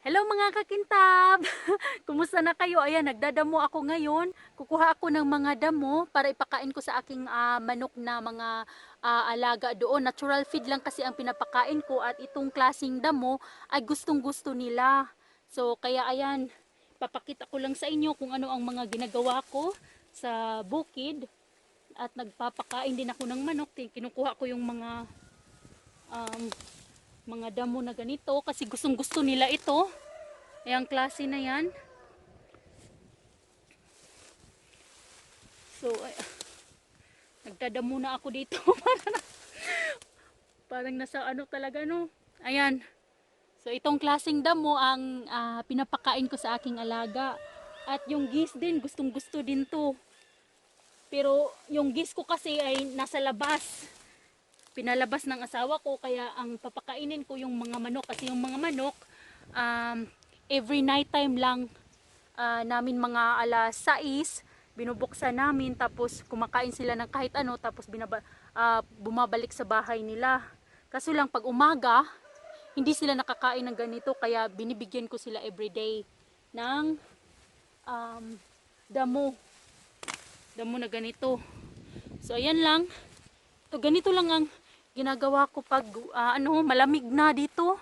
Hello mga kakintab! Kumusta na kayo? Ayan, nagdadamo ako ngayon. Kukuha ako ng mga damo para ipakain ko sa aking manok na mga alaga doon. Natural feed lang kasi ang pinapakain ko at itong klasing damo ay gustong gusto nila. So kaya ayan, papakita ko lang sa inyo kung ano ang mga ginagawa ko sa bukid. At nagpapakain din ako ng manok. Kinukuha ko yung um, mga damo na ganito kasi gustong gusto nila ito. Ayan, klase na yan. So, nagdadamo na ako dito. Parang nasa ano talaga, no? Ayan. So, itong klaseng damo ang pinapakain ko sa aking alaga. At yung geese din, gustong gusto din to. Pero, yung geese ko kasi ay nasa labas. Pinalabas ng asawa ko, kaya ang papakainin ko yung mga manok. Kasi yung mga manok, every night time lang namin mga alas 6 binubuksan namin, tapos kumakain sila ng kahit ano, tapos bumabalik sa bahay nila. Kaso lang pag umaga hindi sila nakakain ng ganito, kaya binibigyan ko sila everyday ng damo na ganito. So ayan lang, to ganito lang ang ginagawa ko pag malamig na dito.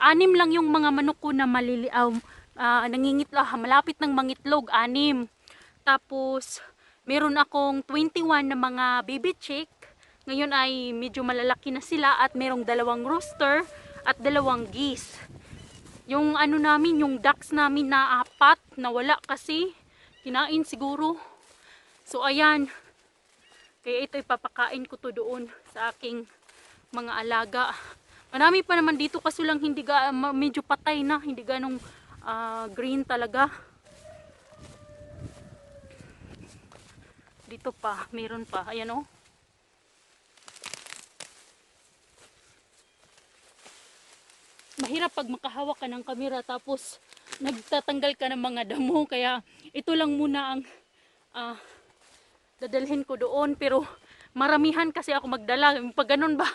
6 lang yung mga manok ko na malapit ng mangitlog, 6. Tapos meron akong 21 na mga baby chick. Ngayon ay medyo malalaki na sila at merong 2 rooster at 2 geese. Yung namin, yung ducks namin na 4 nawala kasi kinain siguro. So ayan, kaya ito ipapakain ko to doon sa aking mga alaga. Marami pa naman dito, kaso lang medyo patay na, hindi ganong green talaga. Dito pa, meron pa. Ayan, oh. Mahirap pag makahawak ka ng kamera tapos nagtatanggal ka ng mga damo, kaya ito lang muna ang dadalhin ko doon. Pero maramihan kasi ako magdala, pag ganun ba?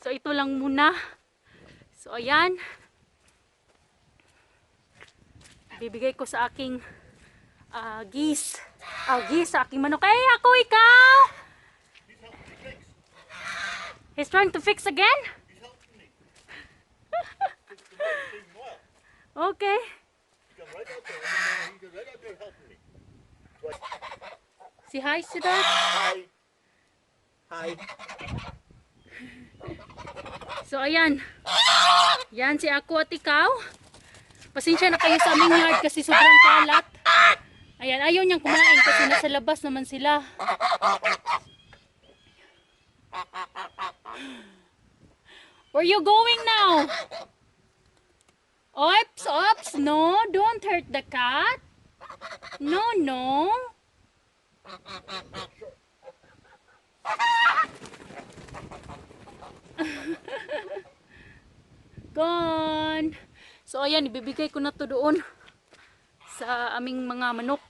So ito lang muna. So ayan, bibigay ko sa aking geese. Geese sa aking manok. Ay, ako, ikaw! He's trying to fix again? Okay. Si hi, Sida. Hi. Hi. So ayan. Yan si ako at ikaw. Pasensya na kayo sa aming yard kasi sobrang kalat. Ayan, ayaw niyang kumain kasi nasa labas naman sila. Where you going now? Oops, oops, no, don't hurt the cat. No, no. Gone. So ayan, ibibigay ko na to doon sa aming mga manok.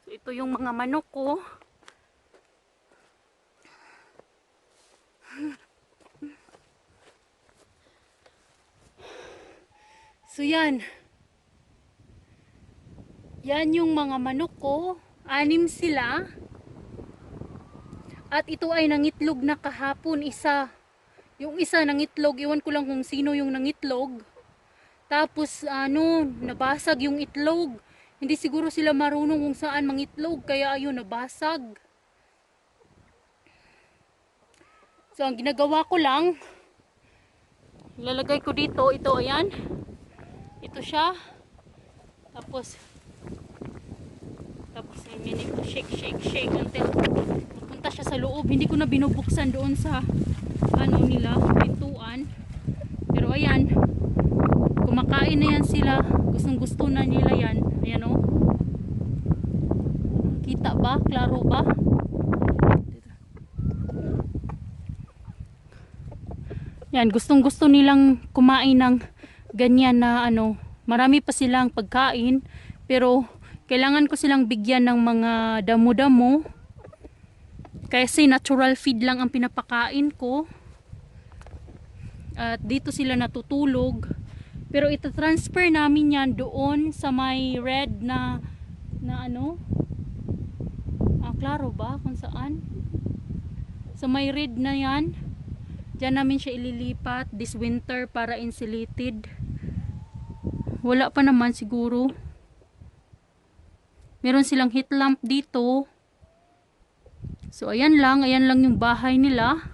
So ito yung mga manok ko. So yan. Yan yung mga manok ko. 6 sila. At ito ay nangitlog na kahapon, isa. Yung isa nangitlog, iwan ko lang kung sino yung nangitlog. Tapos nabasag yung itlog. Hindi siguro sila marunong kung saan mangitlog, kaya ayun, nabasag. So ang ginagawa ko lang, ilalagay ko dito, ito, ayan. Ito siya. Tapos ayan, ito, shake until mapunta siya sa loob. Hindi ko na binubuksan doon sa nila, pintuan. Pero ayan, kumakain na yan sila. Gustong gusto na nila yan. Ayan, oh. Kita ba? Klaro ba? Yan, gustong gusto nilang kumain ng ganyan na ano, marami pa silang pagkain, pero kailangan ko silang bigyan ng mga damo-damo kasi natural feed lang ang pinapakain ko. At dito sila natutulog, pero itatransfer namin yan doon sa may red na ano, klaro ba kung saan? Sa may red na yan, diyan namin siya ililipat this winter para insulated. Wala pa naman siguro. Meron silang heat lamp dito. So ayan lang yung bahay nila.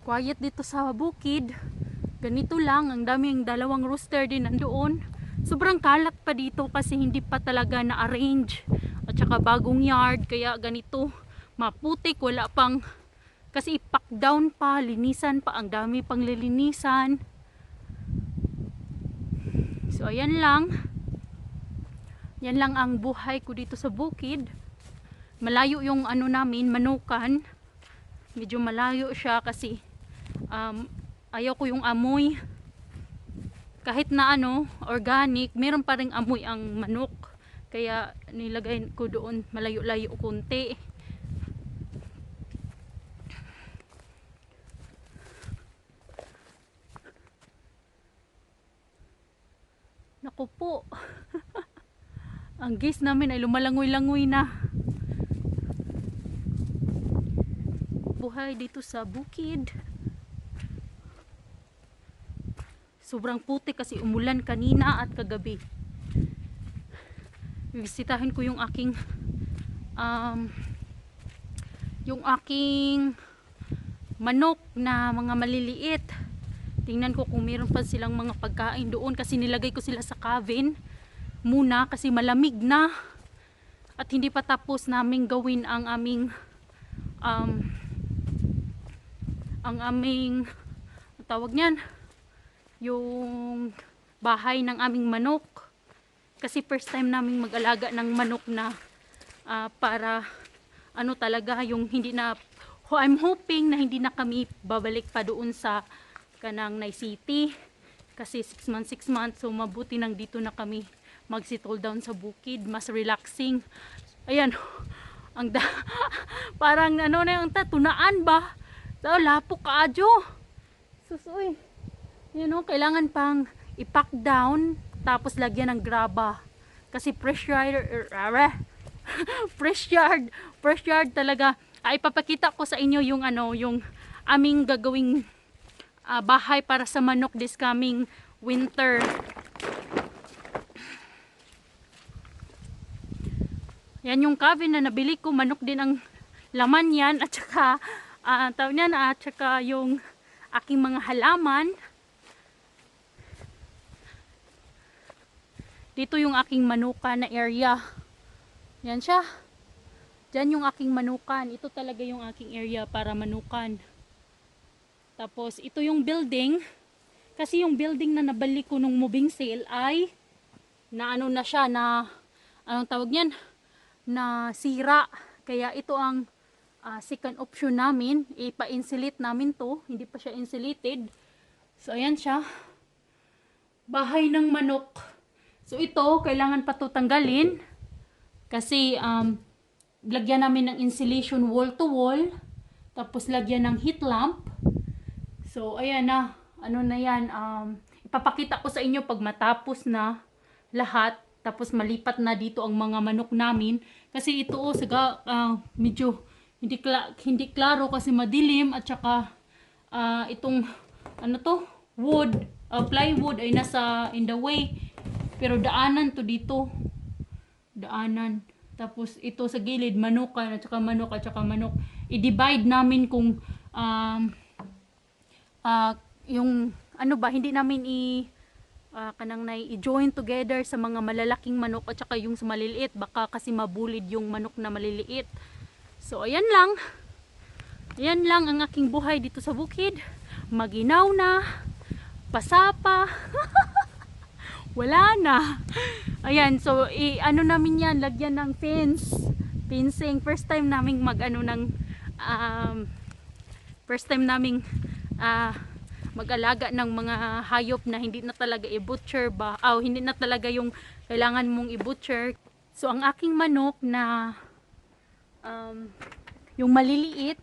Quiet dito sa bukid. Ganito lang, ang daming dalawang rooster din nandoon. Sobrang kalat pa dito kasi hindi pa talaga na-arrange. At saka bagong yard, kaya ganito. Maputik, wala pang, kasi ipack down pa, linisan pa, ang dami pang lilinisan. So ayan lang. Yan lang ang buhay ko dito sa bukid. Malayo yung ano namin, manukan. Medyo malayo siya kasi ayaw ko yung amoy. Kahit na ano, organic, meron pa ring amoy ang manok. Kaya nilagay ko doon malayo-layo kunti. Naku po. Ang geese namin ay lumalangoy-langoy na. Buhay dito sa bukid. Sobrang putik kasi umulan kanina at kagabi. Bisitahin ko yung aking manok na mga maliliit. Tingnan ko kung meron pa silang mga pagkain doon kasi nilagay ko sila sa cabin muna kasi malamig na at hindi pa tapos naming gawin ang aming tawag niyan, yung bahay ng aming manok. Kasi first time naming mag-alaga ng manok na para ano talaga yung hindi na, I'm hoping na hindi na kami babalik pa doon sa kanang Nay City kasi 6 months, so mabuti nang dito na kami mag-settle down sa bukid, mas relaxing. Ayan, parang ano na yung tunaan ba? So, lapok kaadyo. Susoy. Yan o, kailangan pang ipack down tapos lagyan ng graba kasi fresh yard talaga. Ipapakita ko sa inyo yung ano, yung aming gagawing bahay para sa manok this coming winter. Yan yung cabin na nabili ko, manok din ang laman yan at saka tawag niyan, at saka yung aking mga halaman. Dito yung aking manukan na area. Yan siya. Diyan yung aking manukan. Ito talaga yung aking area para manukan. Tapos ito yung building. Kasi yung building na nabalik ko nung moving sale ay na ano na siya, na anong tawag niyan? Na sira. Kaya ito ang second option namin. Ipa-insulate namin to. Hindi pa siya insulated. So ayan siya. Bahay ng manok. So ito, kailangan pa ito tanggalin kasi lagyan namin ng insulation wall to wall, tapos lagyan ng heat lamp. So ayan na, ano na yan, ipapakita ko sa inyo pag matapos na lahat, tapos malipat na dito ang mga manok namin. Kasi ito medyo hindi klaro kasi madilim at saka itong ano to, plywood ay nasa in the way. Pero daanan to dito. Daanan. Tapos ito sa gilid, manukan at saka manok at saka manok. I-divide namin kung yung ano ba, hindi namin i-join together sa mga malalaking manok at saka yung sa maliliit. Baka kasi mabulid yung manok na maliliit. So ayan lang. Ayan lang ang aking buhay dito sa bukid. Maginaw na. Pasapa. Wala na. Ayan, so ano namin yan, lagyan ng fencing. First time naming mag-ano ng first time naming mag-alaga ng mga hayop na hindi na talaga i-butcher ba, hindi na talaga yung kailangan mong i-butcher. So ang aking manok na yung maliliit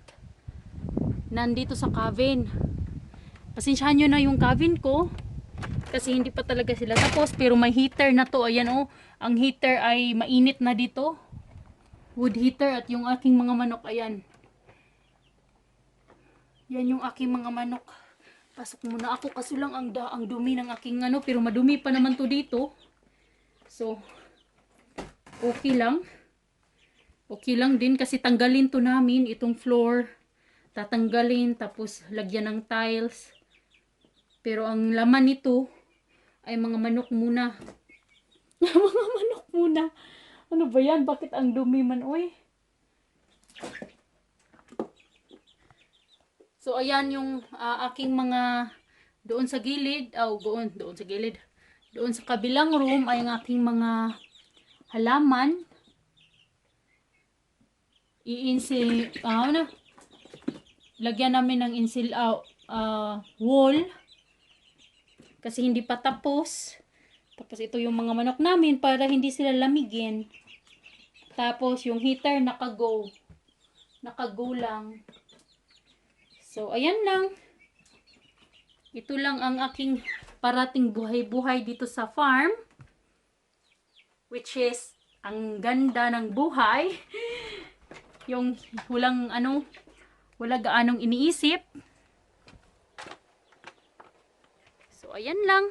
nandito sa cabin. Pasensyahan nyo na yung cabin ko kasi hindi pa talaga sila tapos, pero may heater na to. Ayan oh, ang heater ay mainit na dito, wood heater. At yung aking mga manok, ayan, yan yung aking mga manok. Pasok muna ako kasi lang ang dumi ng aking ano, pero madumi pa naman to dito. So okay lang din kasi tanggalin to namin, itong floor tatanggalin tapos lagyan ng tiles. Pero ang laman nito ay mga manok muna. Mga manok muna. Ano ba yan? Bakit ang dumi man, oy? So ayan yung aking mga doon sa gilid, doon sa gilid. Doon sa kabilang room ay ang aking mga halaman. Lagyan namin ng wall kasi hindi pa tapos. Tapos ito yung mga manok namin para hindi sila lamigin. Tapos yung heater nakago lang. So ayan lang. Ito lang ang aking parating buhay-buhay dito sa farm, which is ang ganda ng buhay. Yung wala gaanong iniisip. So ayan lang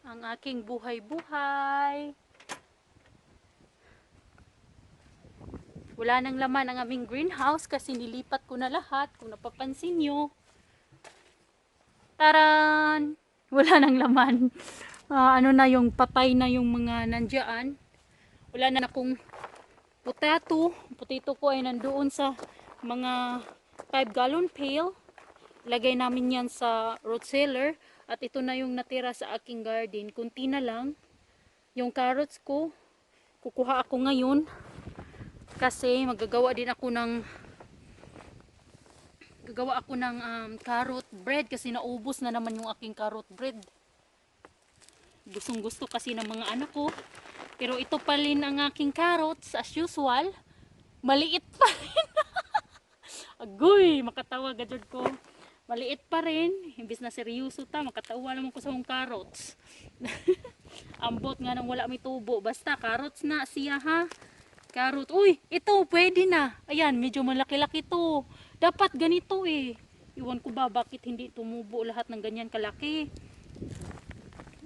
ang aking buhay-buhay. Wala nang laman ang aming greenhouse kasi nilipat ko na lahat. Kung napapansin nyo, taran! Wala nang laman. Yung patay na yung mga nandiyan. Wala na akong potato ko ay nandoon sa mga 5-gallon pail. Lagay namin yan sa root cellar. At ito na yung natira sa aking garden. Kunti na lang. Yung carrots ko, kukuha ako ngayon. Kasi magagawa ako ng carrot bread. Kasi naubos na naman yung aking carrot bread. Gustong gusto kasi ng mga anak ko. Pero ito pa rin ang aking carrots as usual. Maliit pa rin. Agoy, makatawa gadjud ko. Maliit pa rin. Imbis na seryoso ta, makatawa naman ko sa mga carrots. Ambot nga nang wala may tubo. Basta carrots na siya ha. Carrot. Uy, ito pwede na. Ayan, medyo malaki-laki to. Dapat ganito eh. Iwan ko ba bakit hindi tumubo lahat ng ganyan kalaki.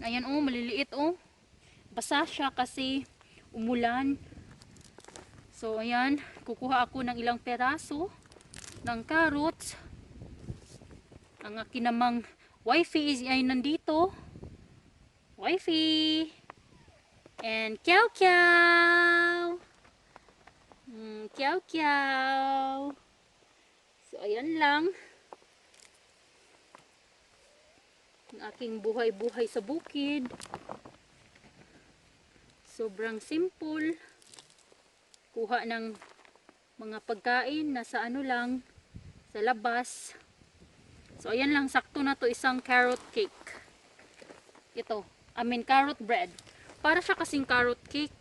Ayan oh, maliliit oh. Basa siya kasi umulan. So ayan, kukuha ako ng ilang peraso ng carrots. Ang aking namang wifey ay nandito. Wifey! And Kiao Kiao! Kiao Kiao! So ayan lang. Ang aking buhay-buhay sa bukid. Sobrang simple. Kuha ng mga pagkain na sa sa labas. So ayan lang, sakto na to isang carrot cake. Carrot bread. Para siya kasing carrot cake.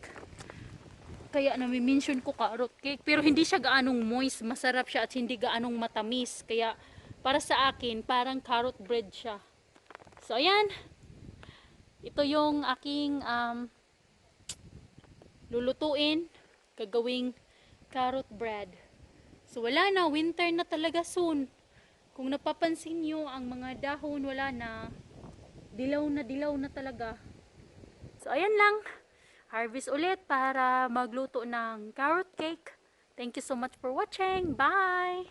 Kaya nami-mention ko carrot cake. Pero hindi siya gaanong moist. Masarap siya at hindi gaanong matamis. Kaya para sa akin, parang carrot bread siya. So ayan. Ito yung aking lulutuin. Gagawing carrot bread. So wala na, winter na talaga soon. Kung napapansin nyo, ang mga dahon wala na. Dilaw na talaga. So ayan lang. Harvest ulit para magluto ng carrot cake. Thank you so much for watching. Bye!